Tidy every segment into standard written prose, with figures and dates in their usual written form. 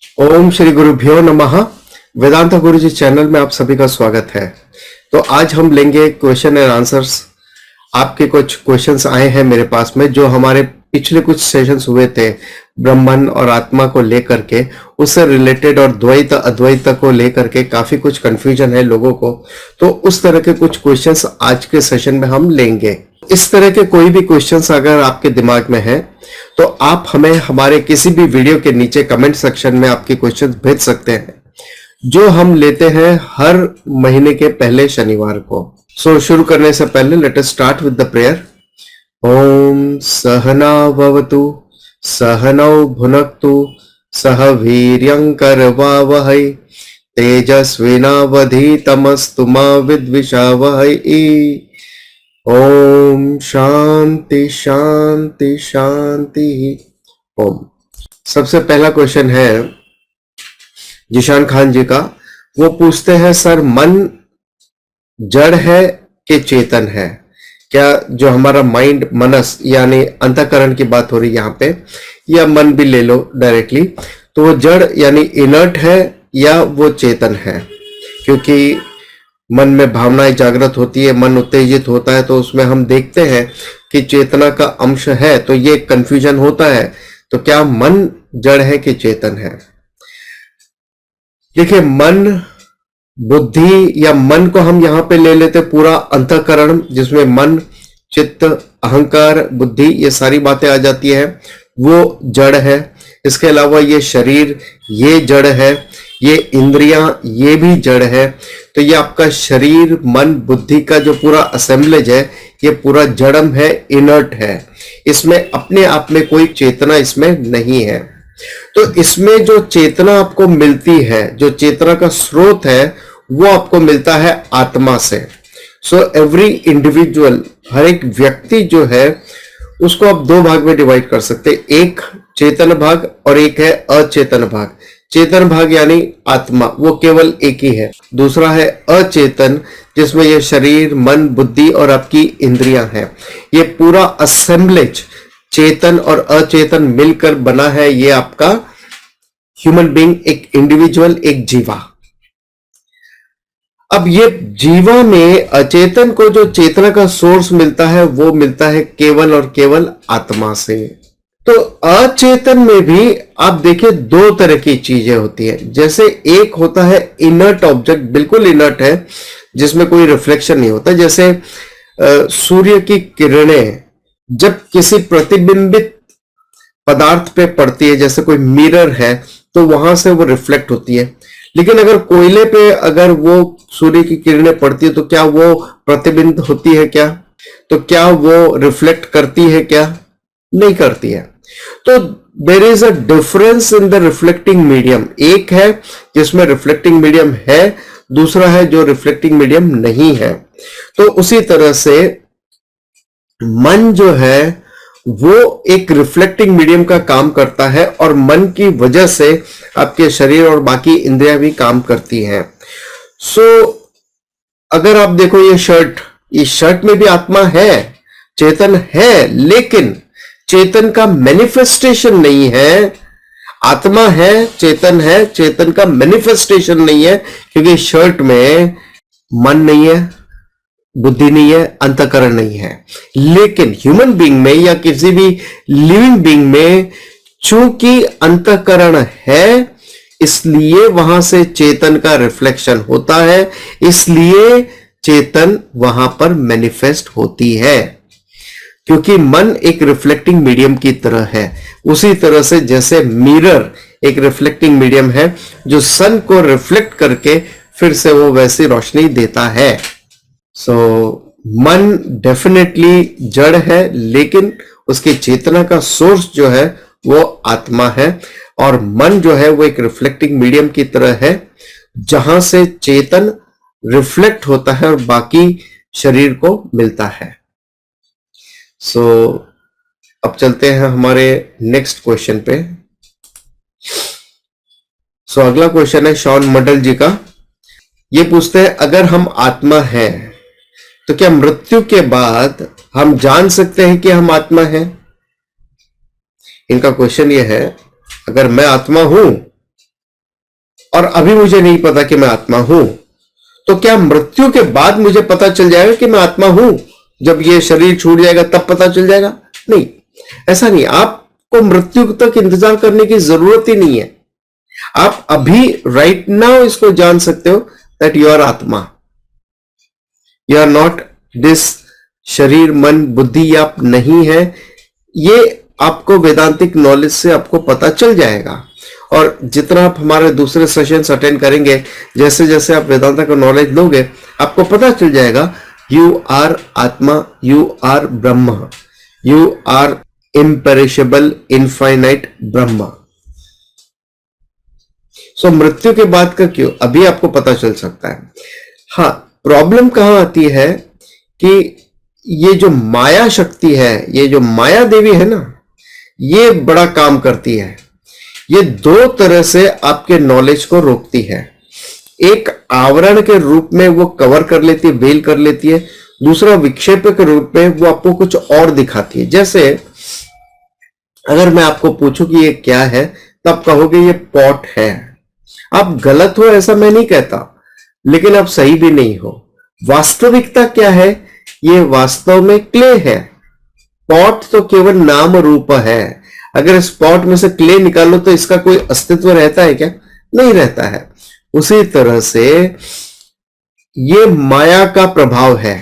ओम श्री गुरुभ्यो नमः। वेदांत गुरु जी चैनल में आप सभी का स्वागत है। तो आज हम लेंगे क्वेश्चन एंड आंसर्स। आपके कुछ क्वेश्चंस आए हैं मेरे पास में, जो हमारे पिछले कुछ सेशंस हुए थे ब्रह्मन और आत्मा को लेकर के, उससे रिलेटेड, और द्वैत अद्वैत को लेकर के काफी कुछ कंफ्यूजन है लोगों को। तो उस तरह के कुछ क्वेश्चंस आज के सेशन में हम लेंगे। इस तरह के कोई भी क्वेश्चंस अगर आपके दिमाग में है तो आप हमें हमारे किसी भी वीडियो के नीचे कमेंट सेक्शन में आपके क्वेश्चंस भेज सकते हैं, जो हम लेते हैं हर महीने के पहले शनिवार को। सो शुरू करने से पहले let us start with the prayer. ओम सहना भवतु सहनौ भुनक्तु सह वीर्यं करवावहै तेजस्विनावधीतमस्तु मा विद्विषावहै। ओम शांति शांति शांति ओम। सबसे पहला क्वेश्चन है जिशान खान जी का। वो पूछते हैं, सर मन जड़ है कि चेतन है? क्या जो हमारा माइंड, मनस यानी अंतःकरण की बात हो रही है यहाँ पे, या मन भी ले लो डायरेक्टली, तो वो जड़ यानी इनर्ट है या वो चेतन है? क्योंकि मन में भावनाएं जागृत होती है, मन उत्तेजित होता है, तो उसमें हम देखते हैं कि चेतना का अंश है, तो ये कंफ्यूजन होता है। तो क्या मन जड़ है कि चेतन है? देखिए, मन, बुद्धि या मन को हम यहां पे ले लेते पूरा अंतःकरण, जिसमें मन, चित्त, अहंकार, बुद्धि, ये सारी बातें आ जाती है, वो जड़ है। इसके अलावा ये शरीर, ये जड़ है, ये इंद्रियां, ये भी जड़ है। तो ये आपका शरीर, मन, बुद्धि का जो पूरा असेंबलेज है, ये पूरा जड़म है, इनर्ट है। इसमें अपने आप में कोई चेतना इसमें नहीं है। तो इसमें जो चेतना आपको मिलती है, जो चेतना का स्रोत है, वो आपको मिलता है आत्मा से। सो एवरी इंडिविजुअल, हर एक व्यक्ति जो है, उसको आप दो भाग में डिवाइड कर सकते हैं, एक चेतन भाग और एक है अचेतन भाग। चेतन भाग यानी आत्मा, वो केवल एक ही है। दूसरा है अचेतन, जिसमें ये शरीर, मन, बुद्धि और आपकी इंद्रियां हैं। ये पूरा असेंबलेज चेतन और अचेतन मिलकर बना है, ये आपका ह्यूमन बीइंग, एक इंडिविजुअल, एक जीवा। अब ये जीवा में अचेतन को जो चेतना का सोर्स मिलता है, वो मिलता है केवल और केवल आत्मा से। तो अचेतन में भी आप देखिए दो तरह की चीजें होती है। जैसे एक होता है इनर्ट ऑब्जेक्ट, बिल्कुल इनर्ट है, जिसमें कोई रिफ्लेक्शन नहीं होता। जैसे सूर्य की किरणें जब किसी प्रतिबिंबित पदार्थ पे पड़ती है, जैसे कोई मिरर है, तो वहां से वो रिफ्लेक्ट होती है। लेकिन अगर कोयले पे अगर वो सूर्य की किरणें पड़ती है, तो क्या वो प्रतिबिंबित होती है क्या? तो क्या वो रिफ्लेक्ट करती है क्या? नहीं करती है। तो there is a difference in the reflecting medium. एक है जिसमें रिफ्लेक्टिंग मीडियम है, दूसरा है जो रिफ्लेक्टिंग मीडियम नहीं है। तो उसी तरह से मन जो है वो एक रिफ्लेक्टिंग मीडियम का काम करता है, और मन की वजह से आपके शरीर और बाकी इंद्रियां भी काम करती हैं। सो अगर आप देखो ये शर्ट, इस शर्ट में भी आत्मा है, चेतन है, लेकिन चेतन का मैनिफेस्टेशन नहीं है। आत्मा है, चेतन का मैनिफेस्टेशन नहीं है, क्योंकि शर्ट में मन नहीं है, बुद्धि नहीं है, अंतःकरण नहीं है। लेकिन ह्यूमन बीइंग में या किसी भी लिविंग बीइंग में चूंकि अंतःकरण है, इसलिए वहां से चेतन का रिफ्लेक्शन होता है, इसलिए चेतन वहां पर मैनिफेस्ट होती है, क्योंकि मन एक रिफ्लेक्टिंग मीडियम की तरह है। उसी तरह से जैसे मिरर एक रिफ्लेक्टिंग मीडियम है, जो सन को रिफ्लेक्ट करके फिर से वो वैसी रोशनी देता है। सो मन डेफिनेटली जड़ है, लेकिन उसकी चेतना का सोर्स जो है वो आत्मा है, और मन जो है वो एक रिफ्लेक्टिंग मीडियम की तरह है, जहां से चेतन रिफ्लेक्ट होता है और बाकी शरीर को मिलता है। सो अब चलते हैं हमारे नेक्स्ट क्वेश्चन पे। सो अगला क्वेश्चन है शॉन मंडल जी का। ये पूछते हैं, अगर हम आत्मा हैं तो क्या मृत्यु के बाद हम जान सकते हैं कि हम आत्मा हैं? इनका क्वेश्चन ये है, अगर मैं आत्मा हूं और अभी मुझे नहीं पता कि मैं आत्मा हूं, तो क्या मृत्यु के बाद मुझे पता चल जाएगा कि मैं आत्मा हूं? जब ये शरीर छूट जाएगा तब पता चल जाएगा? नहीं, ऐसा नहीं। आपको मृत्यु तक इंतजार करने की जरूरत ही नहीं है। आप अभी राइट नाउ इसको जान सकते हो दैट यू आर आत्मा, यू आर नॉट दिस शरीर मन बुद्धि आप नहीं है। ये आपको वेदांतिक नॉलेज से आपको पता चल जाएगा। और जितना आप हमारे दूसरे सेशंस अटेंड करेंगे, जैसे जैसे आप वेदांता का नॉलेज लोगे, आपको पता चल जाएगा यू आर आत्मा, you are Brahma, you are imperishable infinite ब्रह्म। सो मृत्यु के बाद का क्यों अभी आपको पता चल सकता है। हाँ, प्रॉब्लम कहां आती है कि ये जो माया शक्ति है, ये जो माया देवी है ना, ये बड़ा काम करती है। ये दो तरह से आपके नॉलेज को रोकती है। एक आवरण के रूप में वो कवर कर लेती है, वेल कर लेती है। दूसरा विक्षेप के रूप में वो आपको कुछ और दिखाती है। जैसे अगर मैं आपको पूछूं कि ये क्या है, तब कहोगे ये पॉट है। आप गलत हो ऐसा मैं नहीं कहता, लेकिन आप सही भी नहीं हो। वास्तविकता क्या है? ये वास्तव में क्ले है। पॉट तो केवल नाम रूप है। अगर इस पॉट में से क्ले निकालो तो इसका कोई अस्तित्व रहता है क्या? नहीं रहता है। उसी तरह से ये माया का प्रभाव है।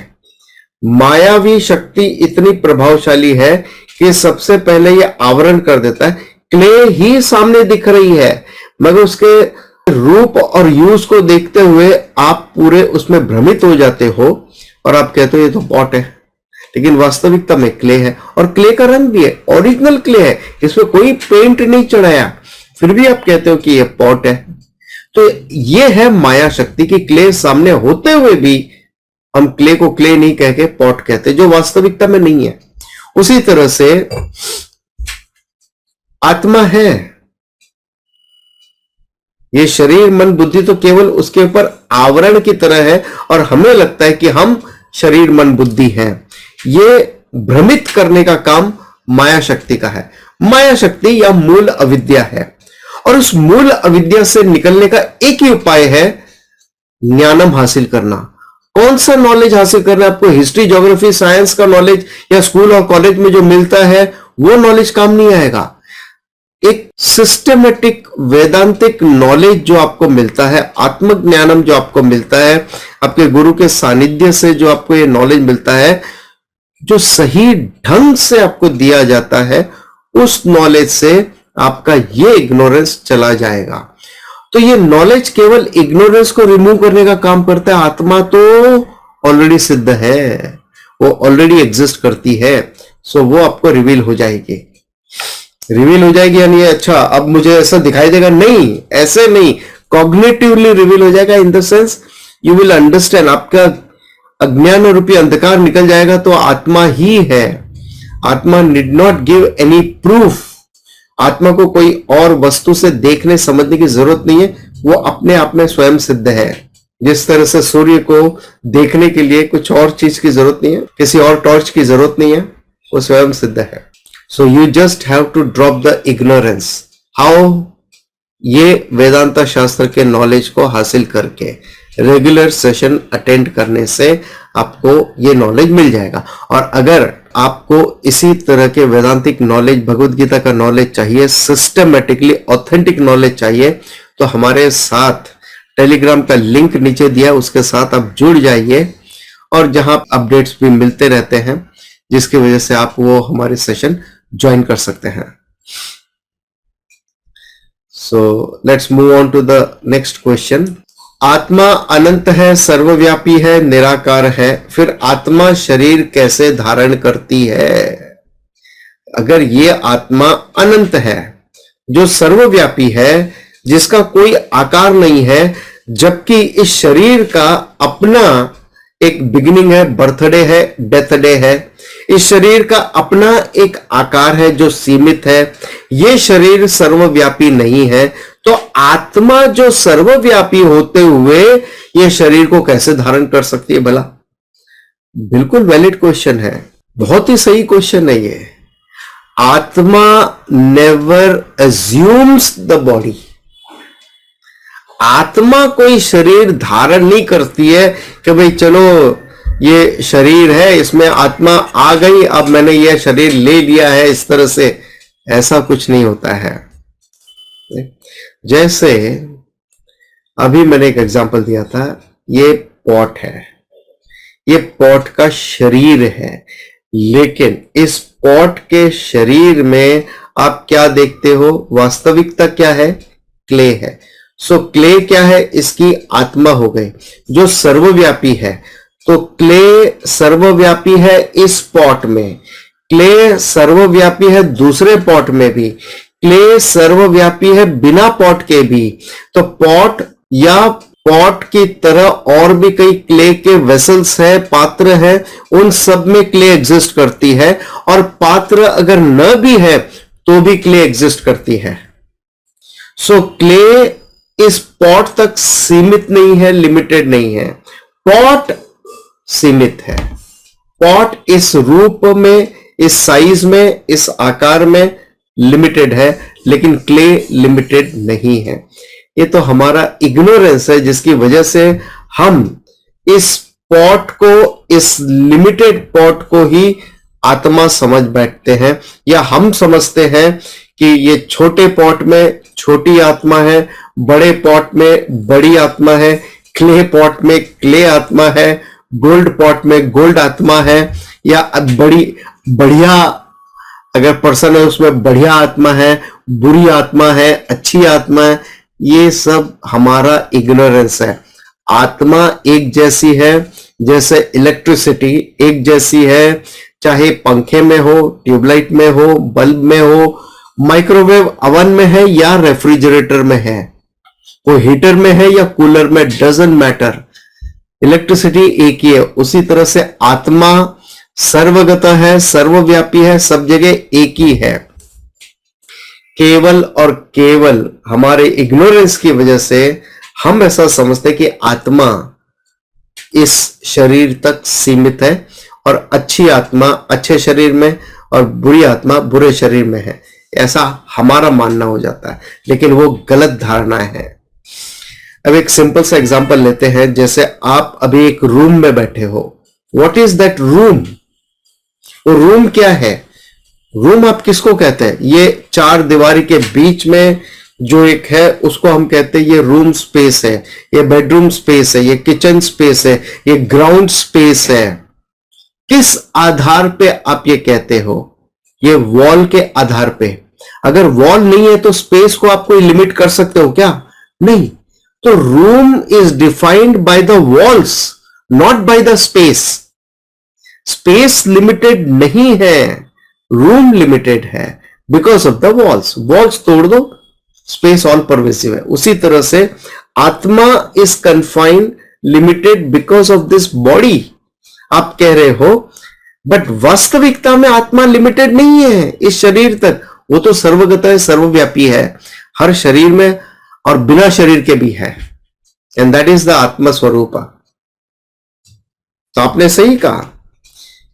मायावी शक्ति इतनी प्रभावशाली है कि सबसे पहले ये आवरण कर देता है। क्ले ही सामने दिख रही है, मगर उसके रूप और यूज को देखते हुए आप पूरे उसमें भ्रमित हो जाते हो और आप कहते हो ये तो पॉट है, लेकिन वास्तविकता में क्ले है। और क्ले का रंग भी है, ओरिजिनल क्ले है, इसमें कोई पेंट नहीं चढ़ाया, फिर भी आप कहते हो कि ये पॉट है। तो ये है माया शक्ति की क्ले सामने होते हुए भी हम क्ले को क्ले नहीं कह के पॉट कहते, जो वास्तविकता में नहीं है। उसी तरह से आत्मा है। ये शरीर मन बुद्धि तो केवल उसके ऊपर आवरण की तरह है और हमें लगता है कि हम शरीर मन बुद्धि हैं। ये भ्रमित करने का काम माया शक्ति का है। माया शक्ति या मूल अविद्या है, और उस मूल अविद्या से निकलने का एक ही उपाय है ज्ञानम हासिल करना। कौन सा नॉलेज हासिल करना है आपको? हिस्ट्री, ज्योग्राफी, साइंस का नॉलेज या स्कूल और कॉलेज में जो मिलता है वो नॉलेज काम नहीं आएगा। एक सिस्टमेटिक वेदांतिक नॉलेज जो आपको मिलता है, आत्मज्ञानम जो आपको मिलता है, आपके गुरु के सानिध्य से जो आपको ये नॉलेज मिलता है, जो सही ढंग से आपको दिया जाता है, उस नॉलेज से आपका ये इग्नोरेंस चला जाएगा। तो ये नॉलेज केवल इग्नोरेंस को रिमूव करने का काम करता है। आत्मा तो ऑलरेडी सिद्ध है, वो ऑलरेडी एग्जिस्ट करती है। सो वो आपको रिवील हो जाएगी। रिवील हो जाएगी यानी अच्छा अब मुझे ऐसा दिखाई देगा, नहीं, ऐसे नहीं, कॉग्निटिवली रिवील हो जाएगा। In the sense you will understand, आपका अज्ञान रूपी अंधकार निकल जाएगा तो आत्मा ही है। आत्मा need not give any proof. आत्मा को कोई और वस्तु से देखने समझने की जरूरत नहीं है, वो अपने आप में स्वयं सिद्ध है। जिस तरह से सूर्य को देखने के लिए कुछ और चीज की जरूरत नहीं है, किसी और टॉर्च की जरूरत नहीं है, वो स्वयं सिद्ध है। So you just have to drop the ignorance. How? ये वेदांता शास्त्र के नॉलेज को हासिल करके रेगुलर सेशन अटेंड करने से आपको ये नॉलेज मिल जाएगा। और अगर आपको इसी तरह के वेदांतिक नॉलेज, भगवत गीता का नॉलेज चाहिए, सिस्टमेटिकली ऑथेंटिक नॉलेज चाहिए, तो हमारे साथ टेलीग्राम का लिंक नीचे दिया, उसके साथ आप जुड़ जाइए और जहां अपडेट्स भी मिलते रहते हैं, जिसकी वजह से आप वो हमारे सेशन ज्वाइन कर सकते हैं। So let's move on to the next question. आत्मा अनंत है, सर्वव्यापी है, निराकार है, फिर आत्मा शरीर कैसे धारण करती है? अगर ये आत्मा अनंत है, जो सर्वव्यापी है, जिसका कोई आकार नहीं है, जबकि इस शरीर का अपना एक बिगिनिंग है, बर्थडे है, डेथ डे है, इस शरीर का अपना एक आकार है जो सीमित है, ये शरीर सर्वव्यापी नहीं है, तो आत्मा जो सर्वव्यापी होते हुए ये शरीर को कैसे धारण कर सकती है भला? बिल्कुल वैलिड क्वेश्चन है, बहुत ही सही क्वेश्चन है ये। आत्मा नेवर अज्यूम्स द बॉडी। आत्मा कोई शरीर धारण नहीं करती है कि भाई चलो ये शरीर है, इसमें आत्मा आ गई, अब मैंने ये शरीर ले लिया है, इस तरह से ऐसा कुछ नहीं होता है। जैसे अभी मैंने एक एग्जांपल दिया था, ये पॉट है, ये पॉट का शरीर है, लेकिन इस पॉट के शरीर में आप क्या देखते हो? वास्तविकता क्या है? क्ले है। सो क्ले क्या है? इसकी आत्मा हो गई जो सर्वव्यापी है। तो क्ले सर्वव्यापी है इस पॉट में, क्ले सर्वव्यापी है दूसरे पॉट में भी, क्ले सर्वव्यापी है बिना पॉट के भी। तो पॉट या पॉट की तरह और भी कई क्ले के वेसल्स है, पात्र है, उन सब में क्ले एग्जिस्ट करती है, और पात्र अगर न भी है तो भी क्ले एग्जिस्ट करती है। सो क्ले इस पॉट तक सीमित नहीं है, लिमिटेड नहीं है। पॉट सीमित है, पॉट इस रूप में, इस साइज में, इस आकार में लिमिटेड है, लेकिन क्ले लिमिटेड नहीं है। ये तो हमारा इग्नोरेंस है जिसकी वजह से हम इस पॉट को, इस लिमिटेड पॉट को ही आत्मा समझ बैठते हैं, या हम समझते हैं कि ये छोटे पॉट में छोटी आत्मा है, बड़े पॉट में बड़ी आत्मा है, क्ले पॉट में क्ले आत्मा है, गोल्ड पॉट में गोल्ड आत्मा है, या बढ़िया अगर पर्सन है उसमें बढ़िया आत्मा है, बुरी आत्मा है, अच्छी आत्मा है। ये सब हमारा इग्नोरेंस है। आत्मा एक जैसी है, जैसे इलेक्ट्रिसिटी एक जैसी है, चाहे पंखे में हो, ट्यूबलाइट में हो, बल्ब में हो, माइक्रोवेव अवन में है या रेफ्रिजरेटर में है, वो हीटर में है या कूलर में, डजंट मैटर, इलेक्ट्रिसिटी एक ही है। उसी तरह से आत्मा सर्वगत है, सर्वव्यापी है, सब जगह एक ही है। केवल और केवल हमारे इग्नोरेंस की वजह से हम ऐसा समझते हैं कि आत्मा इस शरीर तक सीमित है, और अच्छी आत्मा अच्छे शरीर में और बुरी आत्मा बुरे शरीर में है, ऐसा हमारा मानना हो जाता है, लेकिन वो गलत धारणा है। अब एक सिंपल सा एग्जांपल लेते हैं। जैसे आप अभी एक रूम में बैठे हो, व्हाट इज दैट रूम? वो रूम क्या है? रूम आप किसको कहते हैं? ये चार दीवारी के बीच में जो एक है उसको हम कहते हैं ये रूम स्पेस है, ये बेडरूम स्पेस है, ये किचन स्पेस है, ये ग्राउंड स्पेस है। किस आधार पे आप ये कहते हो? ये वॉल के आधार पे। अगर वॉल नहीं है तो स्पेस को आप कोई लिमिट कर सकते हो क्या? नहीं। तो room is defined by the walls, not by the space. Space limited नहीं है, रूम लिमिटेड है because of the walls. Walls तोड़ दो, स्पेस ऑल परवेसिव है। उसी तरह से आत्मा is confined, limited because of this body. आप कह रहे हो, बट वास्तविकता में आत्मा लिमिटेड नहीं है इस शरीर तक। वो तो सर्वगत है, सर्वव्यापी है, हर शरीर में और बिना शरीर के भी है, एंड दैट इज द आत्मा स्वरूप। तो आपने सही कहा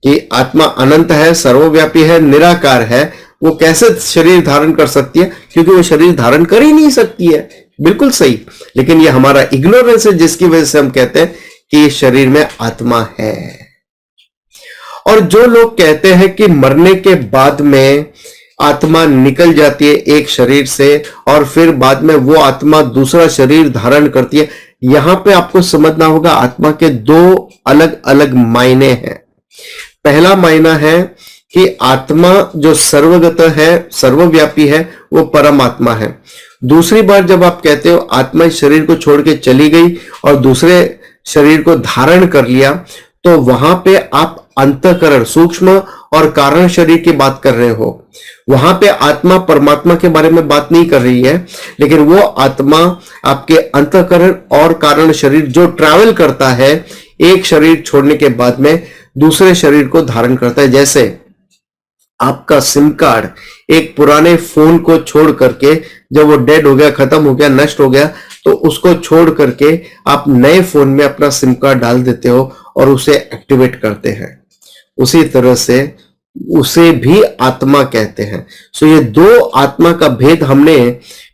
कि आत्मा अनंत है, सर्वव्यापी है, निराकार है। वो कैसे शरीर धारण कर सकती है? क्योंकि वो शरीर धारण कर ही नहीं सकती है। बिल्कुल सही। लेकिन ये हमारा इग्नोरेंस है जिसकी वजह से हम कहते हैं कि इस शरीर में आत्मा है। और जो लोग कहते हैं कि मरने के बाद में आत्मा निकल जाती है एक शरीर से और फिर बाद में वो आत्मा दूसरा शरीर धारण करती है, यहां पे आपको समझना होगा आत्मा के दो अलग अलग मायने हैं। पहला मायना है कि आत्मा जो सर्वगत है, सर्वव्यापी है, वो परमात्मा है। दूसरी बार जब आप कहते हो आत्मा इस शरीर को छोड़ के चली गई और दूसरे शरीर को धारण कर लिया, तो वहां पे आप अंतःकरण, सूक्ष्म और कारण शरीर की बात कर रहे हो। वहां पे आत्मा परमात्मा के बारे में बात नहीं कर रही है, लेकिन वो आत्मा आपके अंतःकरण और कारण शरीर जो ट्रैवल करता है, एक शरीर छोड़ने के बाद में दूसरे शरीर को धारण करता है। जैसे आपका सिम कार्ड एक पुराने फोन को छोड़ करके, जब वो डेड हो गया, खत्म हो गया, नष्ट हो गया, तो उसको छोड़ करके आप नए फोन में अपना सिम कार्ड डाल देते हो और उसे एक्टिवेट करते हैं। उसी तरह से उसे भी आत्मा कहते हैं। सो ये दो आत्मा का भेद हमने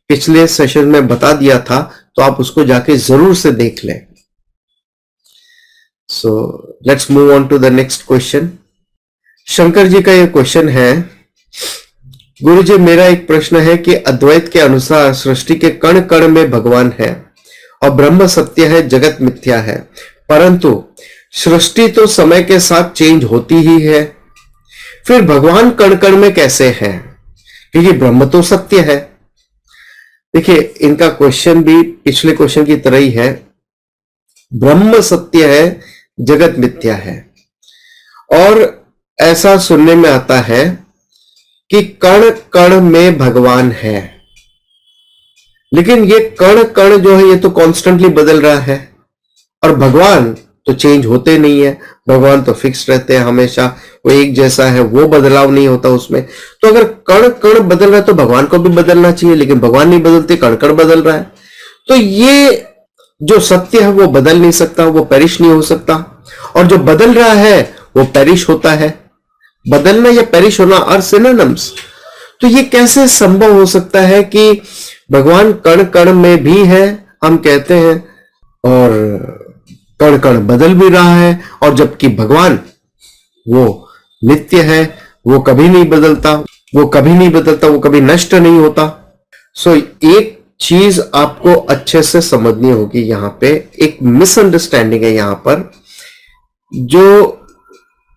पिछले सेशन में बता दिया था, तो आप उसको जाके जरूर से देख लें। So let's move on to the next question. Shankar ji का यह क्वेश्चन है, गुरुजी मेरा एक प्रश्न है कि अद्वैत के अनुसार सृष्टि के कण कण में भगवान है और ब्रह्म सत्य है, जगत मिथ्या है, परंतु सृष्टि तो समय के साथ चेंज होती ही है, फिर भगवान कण कण में कैसे है, क्योंकि ब्रह्म तो सत्य है। देखिए इनका क्वेश्चन भी पिछले क्वेश्चन की तरह ही है, ब्रह्म सत्य है, जगत मिथ्या है। और ऐसा सुनने में आता है कि कण कण में भगवान है, लेकिन ये कण कण जो है ये तो कॉन्स्टेंटली बदल रहा है, और भगवान तो चेंज होते नहीं है, भगवान तो फिक्स रहते हैं हमेशा, वो एक जैसा है, वो बदलाव नहीं होता उसमें। तो अगर कण कण बदल रहा है तो भगवान को भी बदलना चाहिए, लेकिन भगवान नहीं बदलते, कण कण बदल रहा है। तो ये जो सत्य है वो बदल नहीं सकता, वो पेरिश नहीं हो सकता, और जो बदल रहा है वो पेरिश होता है। बदलना या पेरिश होना आर सिनोनिम्स। तो ये कैसे संभव हो सकता है कि भगवान कण कण में भी है हम कहते हैं, और कण कण बदल भी रहा है, और जबकि भगवान वो नित्य है, वो कभी नहीं बदलता, वो कभी नहीं बदलता, वो कभी नष्ट नहीं होता। सो एक चीज आपको अच्छे से समझनी होगी, यहां पे एक मिसअंडरस्टैंडिंग है यहां पर, जो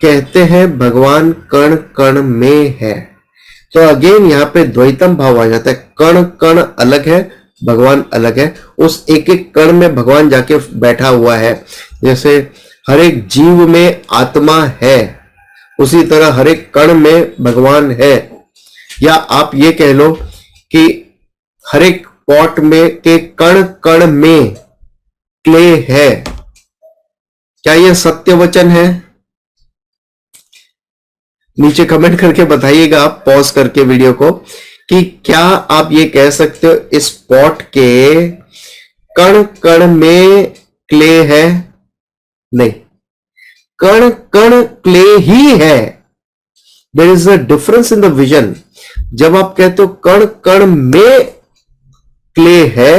कहते हैं भगवान कण कण में है, तो अगेन यहां पे द्वैतम भाव आ जाता है, कण कण अलग है, भगवान अलग है। उस एक एक कण में भगवान जाके बैठा हुआ है। जैसे हर एक जीव में आत्मा है, उसी तरह हर एक कण में भगवान है। या आप ये कह लो कि हर एक पॉट में के कण कण में क्ले है। क्या यह सत्य वचन है? नीचे कमेंट करके बताइएगा आप पॉज करके वीडियो को, कि क्या आप ये कह सकते हो इस पॉट के कण कण में क्ले है? नहीं, कण कण क्ले ही है। There is a difference in the vision. जब आप कहते हो कण कण में क्ले है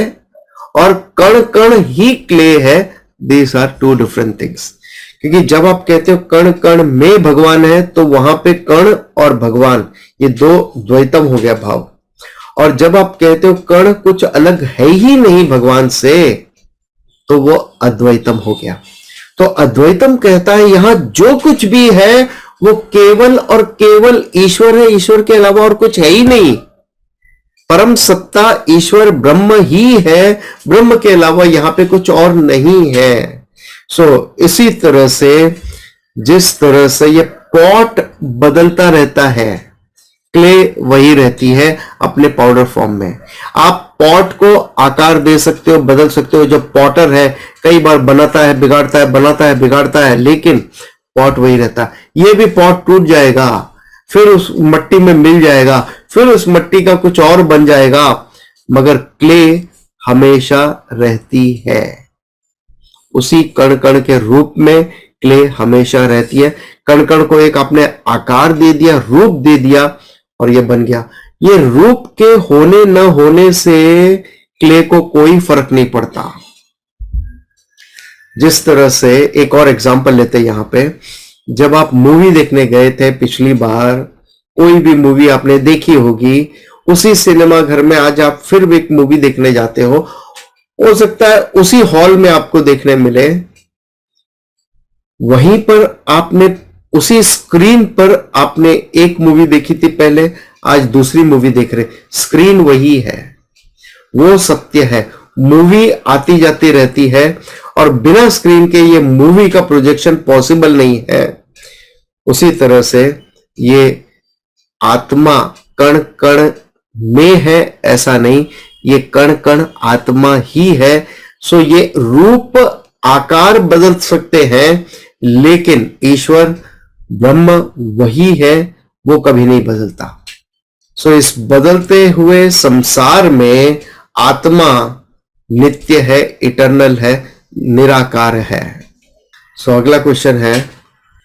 और कण कण ही क्ले है, these are two different things. क्योंकि जब आप कहते हो कण कण में भगवान है, तो वहां पे कण और भगवान ये दो द्वैतम हो गया भाव। और जब आप कहते हो कण कुछ अलग है ही नहीं भगवान से, तो वो अद्वैतम हो गया। तो अद्वैतम कहता है यहां जो कुछ भी है वो केवल और केवल ईश्वर है, ईश्वर के अलावा और कुछ है ही नहीं। परम सत्ता ईश्वर ब्रह्म ही है, ब्रह्म के अलावा यहां पे कुछ और नहीं है। इसी तरह से जिस तरह से ये पॉट बदलता रहता है, क्ले वही रहती है अपने पाउडर फॉर्म में। आप पॉट को आकार दे सकते हो, बदल सकते हो। जो पॉटर है कई बार बनाता है, बिगाड़ता है, बनाता है, बिगाड़ता है, लेकिन पॉट वही रहता है। ये भी पॉट टूट जाएगा, फिर उस मट्टी में मिल जाएगा, फिर उस मट्टी का कुछ और बन जाएगा, मगर क्ले हमेशा रहती है। उसी कण कण के रूप में क्ले हमेशा रहती है। कण कण को एक आपने आकार दे दिया, रूप दे दिया, और ये बन गया। ये रूप के होने न होने से क्ले को कोई फर्क नहीं पड़ता। जिस तरह से एक और एग्जांपल लेते हैं यहां पे, जब आप मूवी देखने गए थे पिछली बार, कोई भी मूवी आपने देखी होगी, उसी सिनेमा घर में आज आप फिर भी एक मूवी देखने जाते हो सकता है उसी हॉल में आपको देखने मिले, वहीं पर आपने उसी स्क्रीन पर आपने एक मूवी देखी थी पहले, आज दूसरी मूवी देख रहे, स्क्रीन वही है, वो सत्य है। मूवी आती जाती रहती है, और बिना स्क्रीन के ये मूवी का प्रोजेक्शन पॉसिबल नहीं है। उसी तरह से ये आत्मा कण कण में है ऐसा नहीं, ये कण कण आत्मा ही है। ये रूप आकार बदल सकते हैं, लेकिन ईश्वर ब्रह्म वही है, वो कभी नहीं बदलता। इस बदलते हुए संसार में आत्मा नित्य है, इटर्नल है, निराकार है। अगला क्वेश्चन है,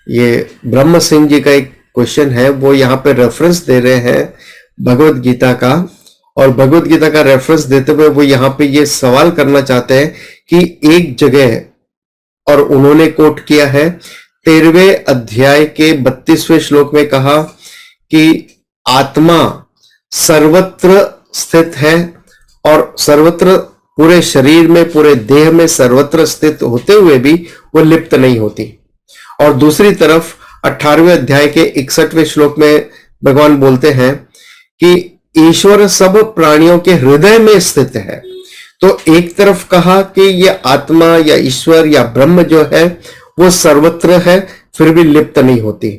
ये ब्रह्म सिंह जी का एक क्वेश्चन है, वो यहां पे रेफरेंस दे रहे हैं भगवत गीता का, और भगवत गीता का रेफरेंस देते हुए वो यहाँ पे ये सवाल करना चाहते हैं कि एक जगह, और उन्होंने कोट किया है 13वें अध्याय के 32वें श्लोक में कहा कि आत्मा सर्वत्र स्थित है और सर्वत्र पूरे शरीर में, पूरे देह में सर्वत्र स्थित होते हुए भी वो लिप्त नहीं होती। और दूसरी तरफ 18वें अध्याय के 61वें श्लोक में भगवान बोलते हैं कि ईश्वर सब प्राणियों के हृदय में स्थित है। तो एक तरफ कहा कि ये आत्मा या ईश्वर या ब्रह्म जो है वो सर्वत्र है फिर भी लिप्त नहीं होती,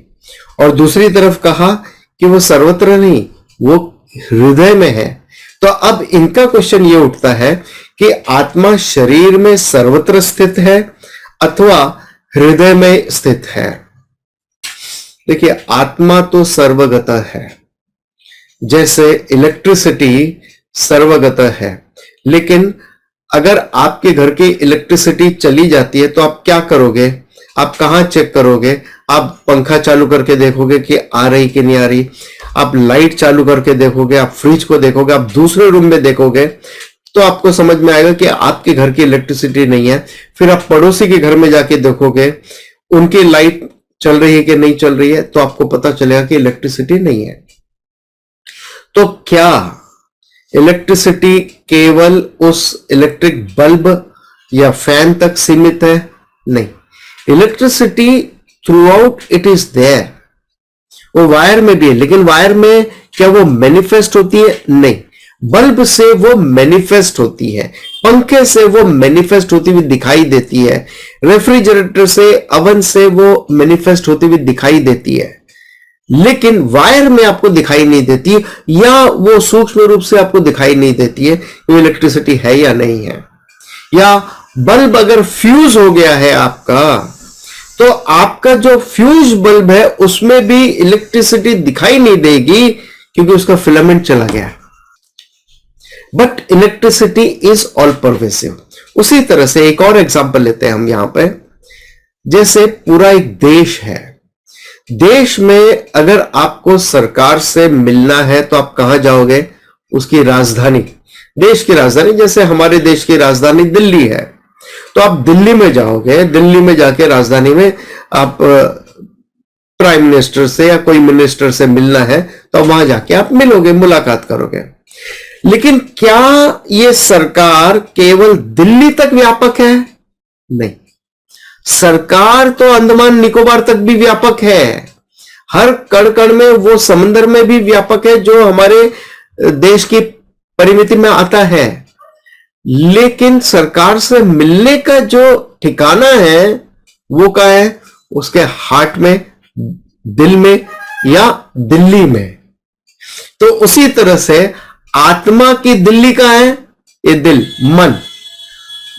और दूसरी तरफ कहा कि वो सर्वत्र नहीं, वो हृदय में है। तो अब इनका क्वेश्चन ये उठता है कि आत्मा शरीर में सर्वत्र स्थित है अथवा हृदय में स्थित है। देखिए, आत्मा तो सर्वगत है, जैसे इलेक्ट्रिसिटी सर्वगत है, लेकिन अगर आपके घर की इलेक्ट्रिसिटी चली जाती है तो आप क्या करोगे? आप कहां चेक करोगे? आप पंखा चालू करके देखोगे कि आ रही कि नहीं आ रही, आप लाइट चालू करके देखोगे, आप फ्रिज को देखोगे, आप दूसरे रूम में देखोगे, तो आपको समझ में आएगा कि आपके घर की इलेक्ट्रिसिटी नहीं है। फिर आप पड़ोसी के घर में जाके देखोगे उनकी लाइट चल रही है कि नहीं चल रही है, तो आपको पता चलेगा कि इलेक्ट्रिसिटी नहीं है। तो क्या इलेक्ट्रिसिटी केवल उस इलेक्ट्रिक बल्ब या फैन तक सीमित है? नहीं, electricity throughout it is there. वो वायर में भी है, लेकिन वायर में क्या वो मैनिफेस्ट होती है? नहीं। बल्ब से वो मैनिफेस्ट होती है, पंखे से वो मैनिफेस्ट होती हुई दिखाई देती है, रेफ्रिजरेटर से, अवन से वो मैनिफेस्ट होती हुई दिखाई देती है, लेकिन वायर में आपको दिखाई नहीं देती, या वो सूक्ष्म रूप से आपको दिखाई नहीं देती है वो इलेक्ट्रिसिटी है या नहीं है। या बल्ब अगर फ्यूज हो गया है आपका, तो आपका जो फ्यूज बल्ब है उसमें भी इलेक्ट्रिसिटी दिखाई नहीं देगी क्योंकि उसका फिलामेंट चला गया। But electricity is all pervasive. उसी तरह से एक और एग्जांपल लेते हैं हम यहां पे, जैसे पूरा एक देश है, देश में अगर आपको सरकार से मिलना है तो आप कहां जाओगे? उसकी राजधानी, देश की राजधानी, जैसे हमारे देश की राजधानी दिल्ली है, तो आप दिल्ली में जाओगे, दिल्ली में जाके राजधानी में आप प्राइम मिनिस्टर से या कोई मिनिस्टर से मिलना है तो वहां जाके आप मिलोगे, मुलाकात करोगे। लेकिन क्या ये सरकार केवल दिल्ली तक व्यापक है? नहीं, सरकार तो अंडमान निकोबार तक भी व्यापक है, हर कण कण में, वो समंदर में भी व्यापक है जो हमारे देश की परिमिति में आता है। लेकिन सरकार से मिलने का जो ठिकाना है वो क्या है? उसके हार्ट में, दिल में या दिल्ली में। तो उसी तरह से आत्मा की दिल्ली का है, ये दिल,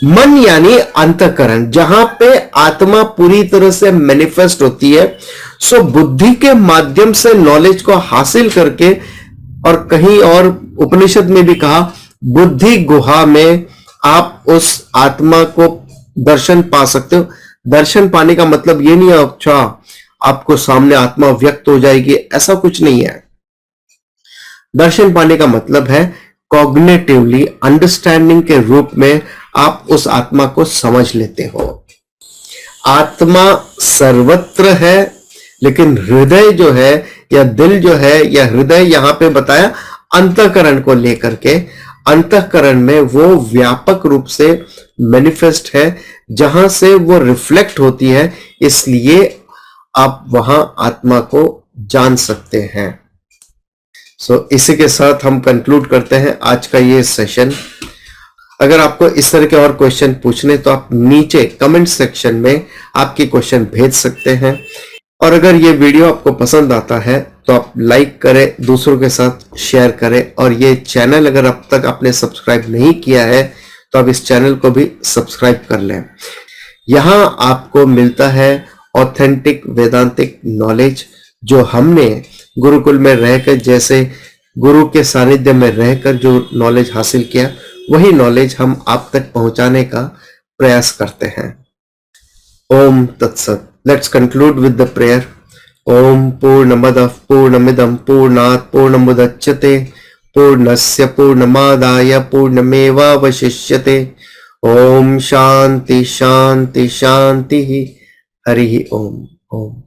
मन यानी अंतःकरण, जहां पे आत्मा पूरी तरह से मैनिफेस्ट होती है। सो बुद्धि के माध्यम से नॉलेज को हासिल करके, और कहीं और उपनिषद में भी कहा बुद्धि गुहा में आप उस आत्मा को दर्शन पा सकते हो। दर्शन पाने का मतलब ये नहीं है अच्छा आपको सामने आत्मा व्यक्त हो जाएगी, ऐसा कुछ नहीं है। दर्शन पाने का मतलब है कॉग्निटिवली, अंडरस्टैंडिंग के रूप में आप उस आत्मा को समझ लेते हो। आत्मा सर्वत्र है, लेकिन हृदय जो है या दिल जो है या हृदय, यहां पे बताया अंतःकरण को लेकर के, अंतःकरण में वो व्यापक रूप से मैनिफेस्ट है, जहां से वो रिफ्लेक्ट होती है, इसलिए आप वहां आत्मा को जान सकते हैं। इसी के साथ हम कंक्लूड करते हैं आज का ये सेशन। अगर आपको इस तरह के और क्वेश्चन पूछने तो आप नीचे कमेंट सेक्शन में आपके क्वेश्चन भेज सकते हैं। और अगर ये वीडियो आपको पसंद आता है तो आप लाइक करें, दूसरों के साथ शेयर करें, और ये चैनल अगर अब तक आपने सब्सक्राइब नहीं किया है तो आप इस चैनल को भी सब्सक्राइब कर लें। यहां आपको मिलता है ऑथेंटिक वेदांतिक नॉलेज, जो हमने गुरुकुल में रहकर, जैसे गुरु के सानिध्य में रहकर जो नॉलेज हासिल किया, वही नॉलेज हम आप तक पहुंचाने का प्रयास करते हैं। ओम तत्सत। Let's conclude with the prayer. ओम पूर्णमदः पूर्णमिदं पूर्णात् पूर्णमुदच्यते पूर्णस्य पूर्णमादाय पूर्णमेवावशिष्यते। ओम शांति शांति शांति। हरि ओम। ओम।